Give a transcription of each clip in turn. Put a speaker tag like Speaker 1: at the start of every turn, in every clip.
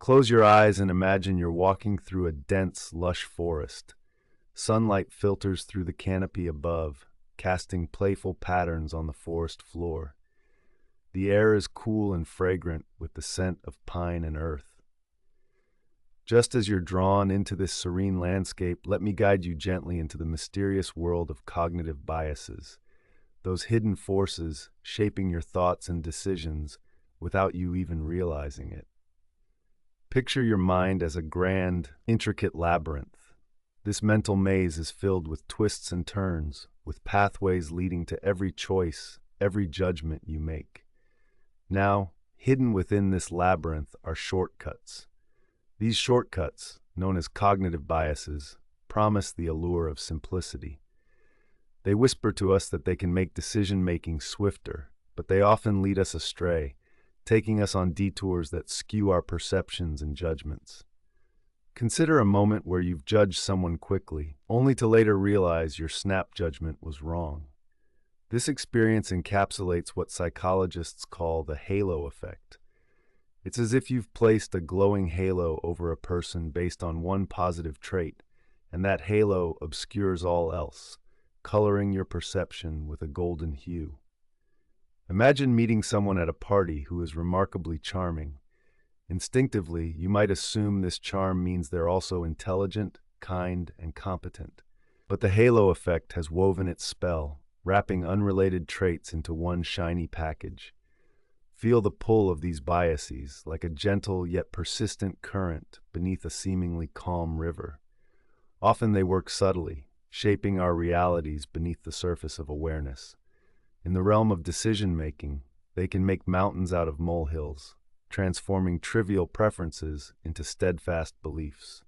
Speaker 1: Close your eyes and imagine you're walking through a dense, lush forest. Sunlight filters through the canopy above, casting playful patterns on the forest floor. The air is cool and fragrant with the scent of pine and earth. Just as you're drawn into this serene landscape, let me guide you gently into the mysterious world of cognitive biases, those hidden forces shaping your thoughts and decisions without you even realizing it. Picture your mind as a grand, intricate labyrinth. This mental maze is filled with twists and turns, with pathways leading to every choice, every judgment you make. Now, hidden within this labyrinth are shortcuts. These shortcuts, known as cognitive biases, promise the allure of simplicity. They whisper to us that they can make decision-making swifter, but they often lead us astray, taking us on detours that skew our perceptions and judgments. Consider a moment where you've judged someone quickly, only to later realize your snap judgment was wrong. This experience encapsulates what psychologists call the halo effect. It's as if you've placed a glowing halo over a person based on one positive trait, and that halo obscures all else, coloring your perception with a golden hue. Imagine meeting someone at a party who is remarkably charming. Instinctively, you might assume this charm means they're also intelligent, kind, and competent. But the halo effect has woven its spell, wrapping unrelated traits into one shiny package. Feel the pull of these biases, like a gentle yet persistent current beneath a seemingly calm river. Often they work subtly, shaping our realities beneath the surface of awareness. In the realm of decision-making, they can make mountains out of molehills, transforming trivial preferences into steadfast beliefs.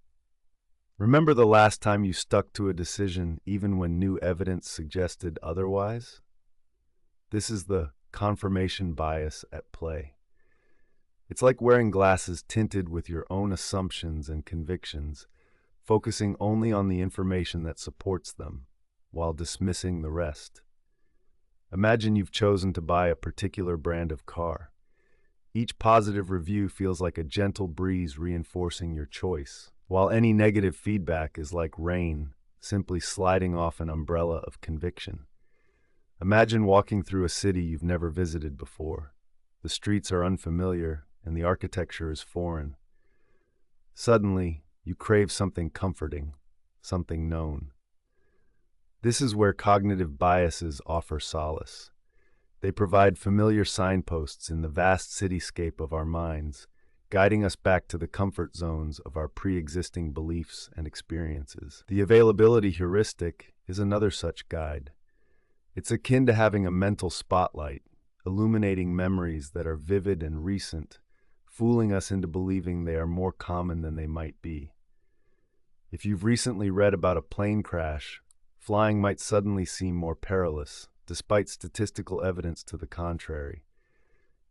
Speaker 1: Remember the last time you stuck to a decision even when new evidence suggested otherwise? This is the confirmation bias at play. It's like wearing glasses tinted with your own assumptions and convictions, focusing only on the information that supports them, while dismissing the rest. Imagine you've chosen to buy a particular brand of car. Each positive review feels like a gentle breeze reinforcing your choice, while any negative feedback is like rain, simply sliding off an umbrella of conviction. Imagine walking through a city you've never visited before. The streets are unfamiliar, and the architecture is foreign. Suddenly, you crave something comforting, something known. This is where cognitive biases offer solace. They provide familiar signposts in the vast cityscape of our minds, guiding us back to the comfort zones of our pre-existing beliefs and experiences. The availability heuristic is another such guide. It's akin to having a mental spotlight, illuminating memories that are vivid and recent, fooling us into believing they are more common than they might be. If you've recently read about a plane crash, flying might suddenly seem more perilous, despite statistical evidence to the contrary.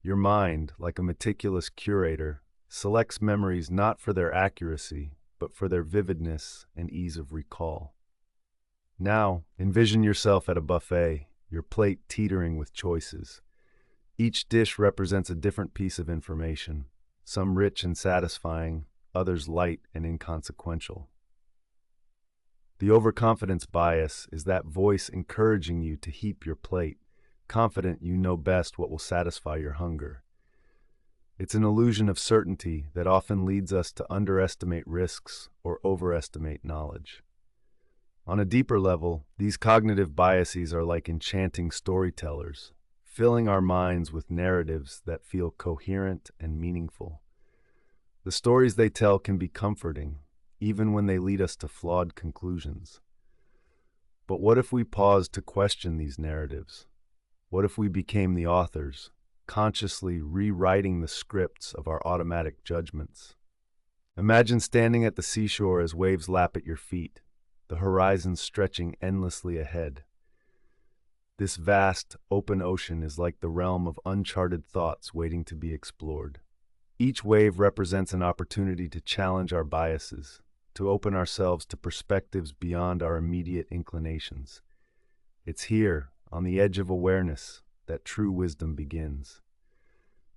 Speaker 1: Your mind, like a meticulous curator, selects memories not for their accuracy, but for their vividness and ease of recall. Now, envision yourself at a buffet, your plate teetering with choices. Each dish represents a different piece of information, some rich and satisfying, others light and inconsequential. The overconfidence bias is that voice encouraging you to heap your plate, confident you know best what will satisfy your hunger. It's an illusion of certainty that often leads us to underestimate risks or overestimate knowledge. On a deeper level, these cognitive biases are like enchanting storytellers, filling our minds with narratives that feel coherent and meaningful. The stories they tell can be comforting, even when they lead us to flawed conclusions. But what if we paused to question these narratives? What if we became the authors, consciously rewriting the scripts of our automatic judgments? Imagine standing at the seashore as waves lap at your feet, the horizon stretching endlessly ahead. This vast, open ocean is like the realm of uncharted thoughts waiting to be explored. Each wave represents an opportunity to challenge our biases, to open ourselves to perspectives beyond our immediate inclinations. It's here, on the edge of awareness, that true wisdom begins.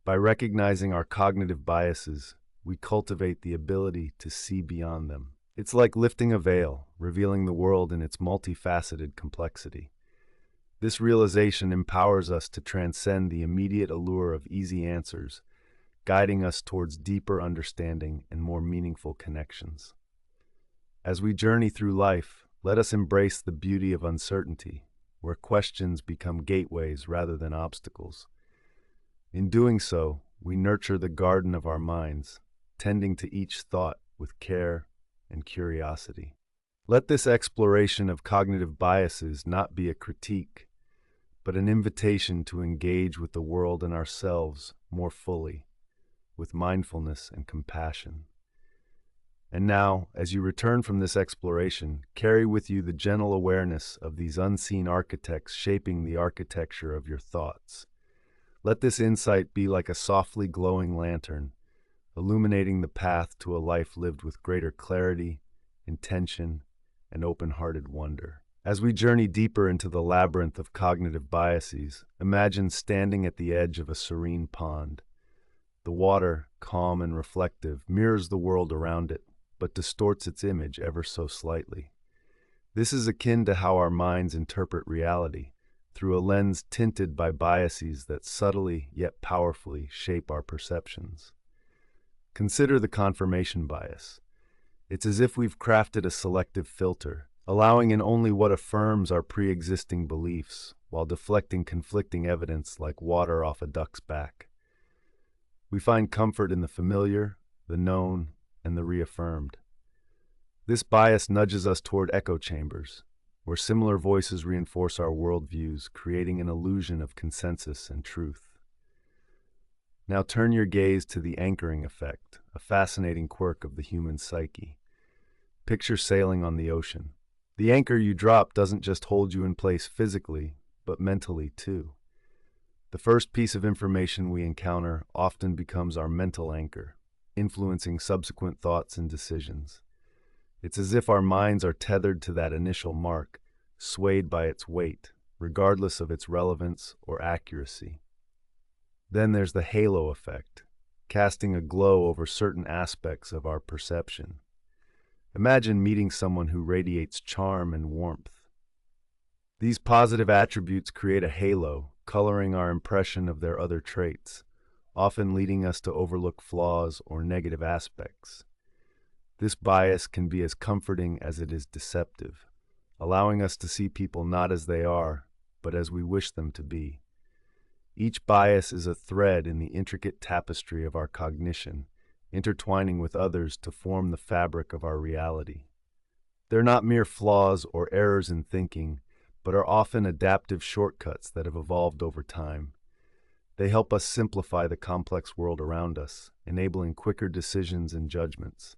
Speaker 1: By recognizing our cognitive biases, we cultivate the ability to see beyond them. It's like lifting a veil, revealing the world in its multifaceted complexity. This realization empowers us to transcend the immediate allure of easy answers, guiding us towards deeper understanding and more meaningful connections. As we journey through life, let us embrace the beauty of uncertainty, where questions become gateways rather than obstacles. In doing so, we nurture the garden of our minds, tending to each thought with care and curiosity. Let this exploration of cognitive biases not be a critique, but an invitation to engage with the world and ourselves more fully, with mindfulness and compassion. And now, as you return from this exploration, carry with you the gentle awareness of these unseen architects shaping the architecture of your thoughts. Let this insight be like a softly glowing lantern, illuminating the path to a life lived with greater clarity, intention, and open-hearted wonder. As we journey deeper into the labyrinth of cognitive biases, imagine standing at the edge of a serene pond. The water, calm and reflective, mirrors the world around it, but distorts its image ever so slightly. This is akin to how our minds interpret reality, through a lens tinted by biases that subtly yet powerfully shape our perceptions. Consider the confirmation bias. It's as if we've crafted a selective filter, allowing in only what affirms our pre-existing beliefs, while deflecting conflicting evidence like water off a duck's back. We find comfort in the familiar, the known, and the reaffirmed. This bias nudges us toward echo chambers, where similar voices reinforce our worldviews, creating an illusion of consensus and truth. Now turn your gaze to the anchoring effect, a fascinating quirk of the human psyche. Picture sailing on the ocean. The anchor you drop doesn't just hold you in place physically, but mentally too. The first piece of information we encounter often becomes our mental anchor, influencing subsequent thoughts and decisions. It's as if our minds are tethered to that initial mark, swayed by its weight, regardless of its relevance or accuracy. Then there's the halo effect, casting a glow over certain aspects of our perception. Imagine meeting someone who radiates charm and warmth. These positive attributes create a halo, coloring our impression of their other traits, often leading us to overlook flaws or negative aspects. This bias can be as comforting as it is deceptive, allowing us to see people not as they are, but as we wish them to be. Each bias is a thread in the intricate tapestry of our cognition, intertwining with others to form the fabric of our reality. They're not mere flaws or errors in thinking, but are often adaptive shortcuts that have evolved over time. They help us simplify the complex world around us, enabling quicker decisions and judgments.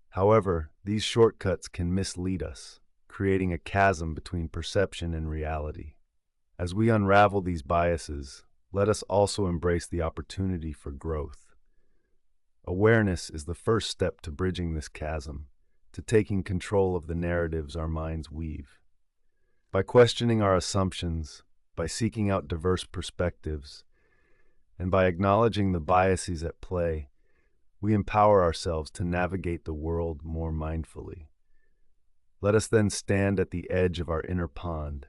Speaker 1: However, these shortcuts can mislead us, creating a chasm between perception and reality. As we unravel these biases, let us also embrace the opportunity for growth. Awareness is the first step to bridging this chasm, to taking control of the narratives our minds weave. By questioning our assumptions, by seeking out diverse perspectives, and by acknowledging the biases at play, we empower ourselves to navigate the world more mindfully. Let us then stand at the edge of our inner pond,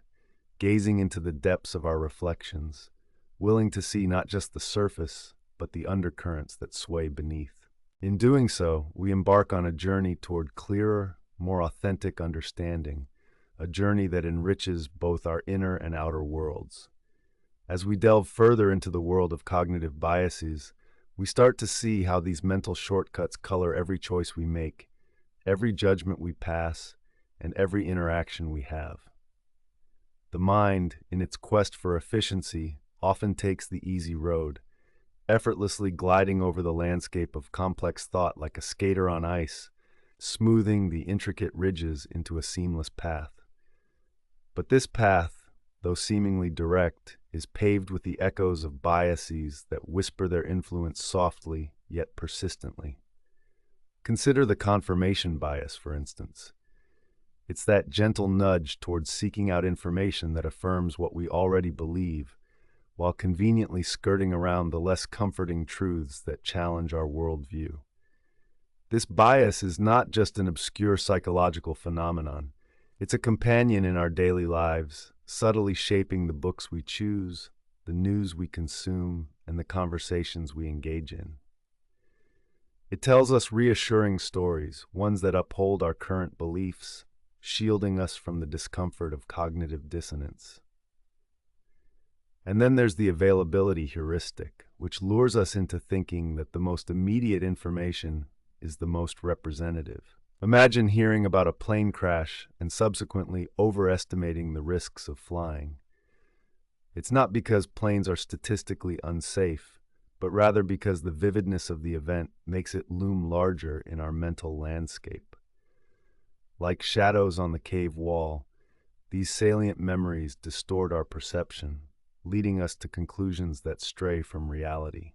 Speaker 1: gazing into the depths of our reflections, willing to see not just the surface, but the undercurrents that sway beneath. In doing so, we embark on a journey toward clearer, more authentic understanding, a journey that enriches both our inner and outer worlds. As we delve further into the world of cognitive biases, we start to see how these mental shortcuts color every choice we make, every judgment we pass, and every interaction we have. The mind, in its quest for efficiency, often takes the easy road, effortlessly gliding over the landscape of complex thought like a skater on ice, smoothing the intricate ridges into a seamless path. But this path, though seemingly direct, is paved with the echoes of biases that whisper their influence softly yet persistently. Consider the confirmation bias, for instance. It's that gentle nudge towards seeking out information that affirms what we already believe, while conveniently skirting around the less comforting truths that challenge our worldview. This bias is not just an obscure psychological phenomenon. It's a companion in our daily lives, subtly shaping the books we choose, the news we consume, and the conversations we engage in. It tells us reassuring stories, ones that uphold our current beliefs, shielding us from the discomfort of cognitive dissonance. And then there's the availability heuristic, which lures us into thinking that the most immediate information is the most representative. Imagine hearing about a plane crash and subsequently overestimating the risks of flying. It's not because planes are statistically unsafe, but rather because the vividness of the event makes it loom larger in our mental landscape. Like shadows on the cave wall, these salient memories distort our perception, leading us to conclusions that stray from reality.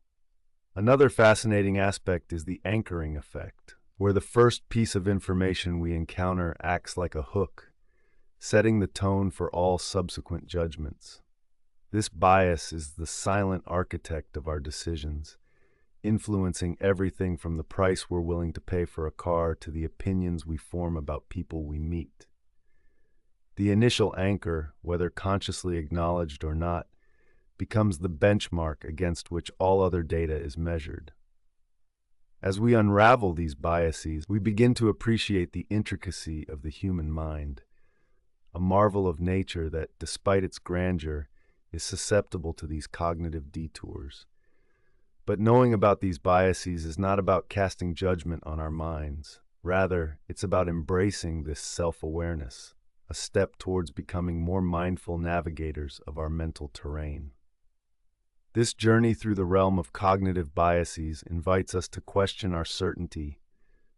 Speaker 1: Another fascinating aspect is the anchoring effect, where the first piece of information we encounter acts like a hook, setting the tone for all subsequent judgments. This bias is the silent architect of our decisions, influencing everything from the price we're willing to pay for a car to the opinions we form about people we meet. The initial anchor, whether consciously acknowledged or not, becomes the benchmark against which all other data is measured. As we unravel these biases, we begin to appreciate the intricacy of the human mind, a marvel of nature that, despite its grandeur, is susceptible to these cognitive detours. But knowing about these biases is not about casting judgment on our minds. Rather, it's about embracing this self-awareness, a step towards becoming more mindful navigators of our mental terrain. This journey through the realm of cognitive biases invites us to question our certainty,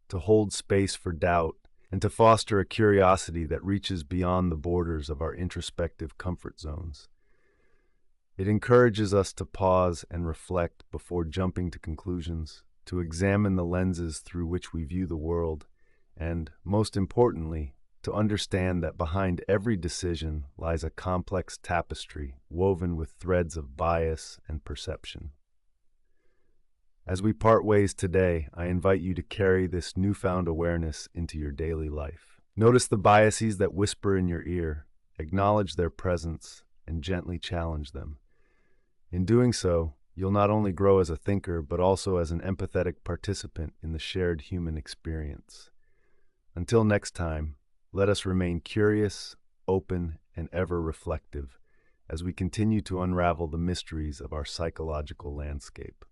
Speaker 1: to hold space for doubt, and to foster a curiosity that reaches beyond the borders of our introspective comfort zones. It encourages us to pause and reflect before jumping to conclusions, to examine the lenses through which we view the world, and, most importantly, to understand that behind every decision lies a complex tapestry woven with threads of bias and perception. As we part ways today, I invite you to carry this newfound awareness into your daily life. Notice the biases that whisper in your ear, acknowledge their presence, and gently challenge them. In doing so, you'll not only grow as a thinker, but also as an empathetic participant in the shared human experience. Until next time, let us remain curious, open, and ever reflective as we continue to unravel the mysteries of our psychological landscape.